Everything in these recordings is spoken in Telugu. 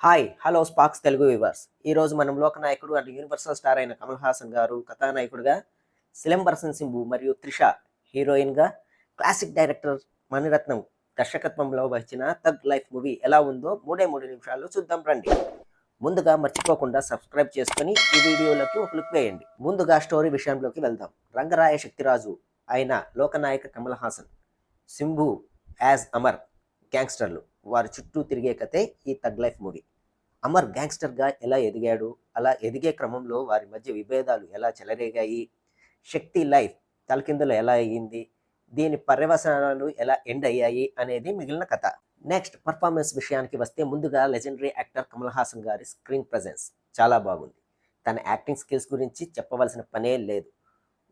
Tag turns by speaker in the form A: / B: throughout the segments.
A: Hi! Hello sparks Telugu viewers. ఈరోజు మనం లోకనాయకుడు అండ్ యూనివర్సల్ స్టార్ అయిన కమల్ హాసన్ గారు కథానాయకుడిగా, 'సిలంబరసన్ సింబు' మరియు 'త్రిష' హీరోయిన్‌గా, క్లాసిక్ డైరెక్టర్ మణిరత్నం దర్శకత్వంలో వహించిన 'థగ్ లైఫ్' మూవీ ఎలా ఉందో మూడే 3 నిమిషాల్లో చూద్దాం రండి. ముందుగా మర్చిపోకుండా సబ్స్క్రైబ్ చేసుకొని ఈ వీడియోలోకి ఒక లుక్ వేయండి. ముందుగా స్టోరీ విషయంలోకి వెళ్దాం. రంగరాయ శక్తిరాజు అయిన లోకనాయక కమల్ హాసన్, సింబు యాజ్ అమర్ గ్యాంగ్స్టర్లు వారి చుట్టూ తిరిగే కథే ఈ 'థగ్ లైఫ్' మూవీ. అమర్ గ్యాంగ్స్టర్గా ఎలా ఎదిగాడు, అలా ఎదిగే క్రమంలో వారి మధ్య విభేదాలు ఎలా చెలరేగాయి, శక్తి లైఫ్ తలకిందులు ఎలా అయ్యింది, దీని పర్యవసానాలు ఎలా ఎండ్ అయ్యాయి అనేది మిగిలిన కథ. నెక్స్ట్ పర్ఫార్మెన్స్ విషయానికి వస్తే ముందుగా లెజెండరీ యాక్టర్ కమల్ హాసన్ గారి స్క్రీన్ ప్రజెన్స్ చాలా బాగుంది. తన యాక్టింగ్ స్కిల్స్ గురించి చెప్పవలసిన పనే లేదు.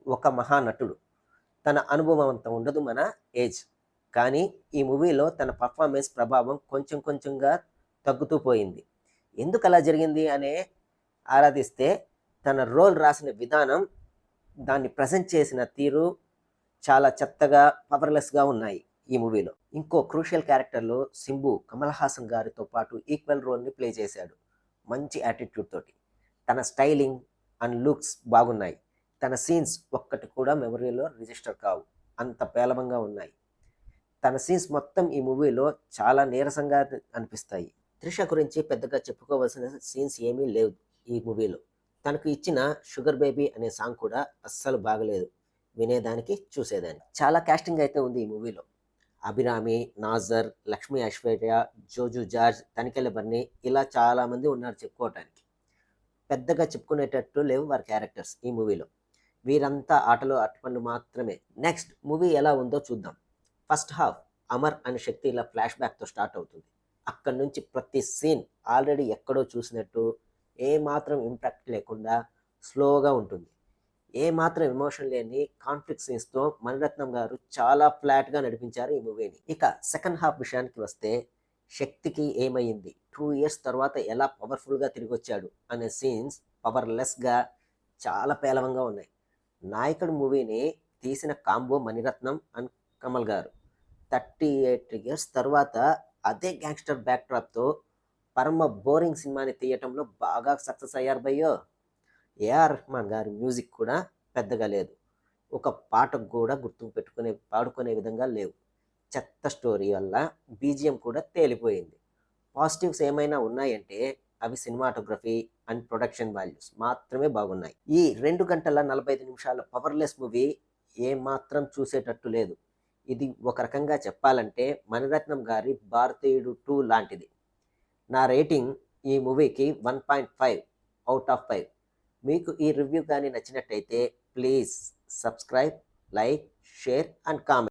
A: ఒక మహానటుడు. తన అనుభవం అంత ఉండదు మన ఏజ్. కానీ ఈ మూవీలో తన పర్ఫార్మెన్స్ ప్రభావం కొంచెం కొంచెంగా తగ్గుతూ పోయింది. ఎందుకు అలా జరిగింది అనే ఆరాధిస్తే తన రోల్ రాసిన విధానం, దాన్ని ప్రజెంట్ చేసిన తీరు చాలా చెత్తగా, పవర్లెస్గా ఉన్నాయి ఈ మూవీలో. ఇంకో క్రూషియల్ క్యారెక్టర్లో సింబు కమల్ హాసన్ గారితో పాటు ఈక్వల్ రోల్ని ప్లే చేశాడు మంచి యాటిట్యూడ్ తోటి. తన స్టైలింగ్ అండ్ లుక్స్ బాగున్నాయి. తన సీన్స్ ఒక్కటి కూడా మెమరీలో రిజిస్టర్ కావు, అంత పేలవంగా ఉన్నాయి. తన సీన్స్ మొత్తం ఈ మూవీలో చాలా నీరసంగా అనిపిస్తాయి. త్రిష గురించి పెద్దగా చెప్పుకోవాల్సిన సీన్స్ ఏమీ లేవు ఈ మూవీలో. తనకు ఇచ్చిన 'షుగర్ బేబీ' అనే సాంగ్ కూడా అస్సలు బాగలేదు. వినేదానికి, చూసేదానికి. చాలా కాస్టింగ్ అయితే ఉంది ఈ మూవీలో. అభిరామి, నాజర్, లక్ష్మీ ఐశ్వర్య, జోజు జార్జ్, తనికెళ్ళ బర్ని ఇలా చాలామంది ఉన్నారు చెప్పుకోవటానికి. పెద్దగా చెప్పుకునేటట్టు లేవు వారి క్యారెక్టర్స్ ఈ మూవీలో. వీరంతా ఆటలో అట్టుపండు మాత్రమే. నెక్స్ట్ మూవీ ఎలా ఉందో చూద్దాం. ఫస్ట్ హాఫ్ అమర్ అండ్ శక్తి ఇలా ఫ్లాష్ బ్యాక్తో స్టార్ట్ అవుతుంది. అక్కడి నుంచి ప్రతి సీన్ ఆల్రెడీ ఎక్కడో చూసినట్టు, ఏమాత్రం ఇంపాక్ట్ లేకుండా స్లోగా ఉంటుంది. ఏమాత్రం ఎమోషన్ లేని కాన్ఫ్లిక్ట్ సీన్స్తో మణిరత్నం గారు చాలా ఫ్లాట్గా నడిపించారు ఈ మూవీని. ఇక సెకండ్ హాఫ్ విషయానికి వస్తే, శక్తికి ఏమైంది, 2 years తర్వాత ఎలా పవర్ఫుల్గా తిరిగి వచ్చాడు అనే సీన్స్ పవర్లెస్గా చాలా పేలవంగా ఉన్నాయి. నాయకుడు మూవీని తీసిన కాంబో మణిరత్నం అండ్ కమల్ గారు. 38 years తర్వాత అదే గ్యాంగ్స్టర్ బ్యాక్డ్రాప్తో పరమ బోరింగ్ సినిమాని తీయటంలో బాగా సక్సెస్ అయ్యారు భయ్యో. ఏఆర్ రెహమాన్ గారి మ్యూజిక్ కూడా పెద్దగా లేదు. ఒక పాటకు కూడా గుర్తు పాడుకునే విధంగా లేవు. చెత్త స్టోరీ వల్ల బీజిఎం కూడా తేలిపోయింది. పాజిటివ్స్ ఏమైనా ఉన్నాయంటే అవి సినిమాటోగ్రఫీ అండ్ ప్రొడక్షన్ వాల్యూస్ మాత్రమే బాగున్నాయి. ఈ 2 గంటల 45 నిమిషాల పవర్లెస్ మూవీ ఏమాత్రం చూసేటట్టు లేదు. ఇది ఒక రకంగా చెప్పాలంటే మణిరత్నం గారి 'భారతీయుడు 2' లాంటిది. నా రేటింగ్ ఈ మూవీకి 1.5 out of 5. మీకు ఈ రివ్యూ కానీ నచ్చినట్టయితే please subscribe, like, share and comment.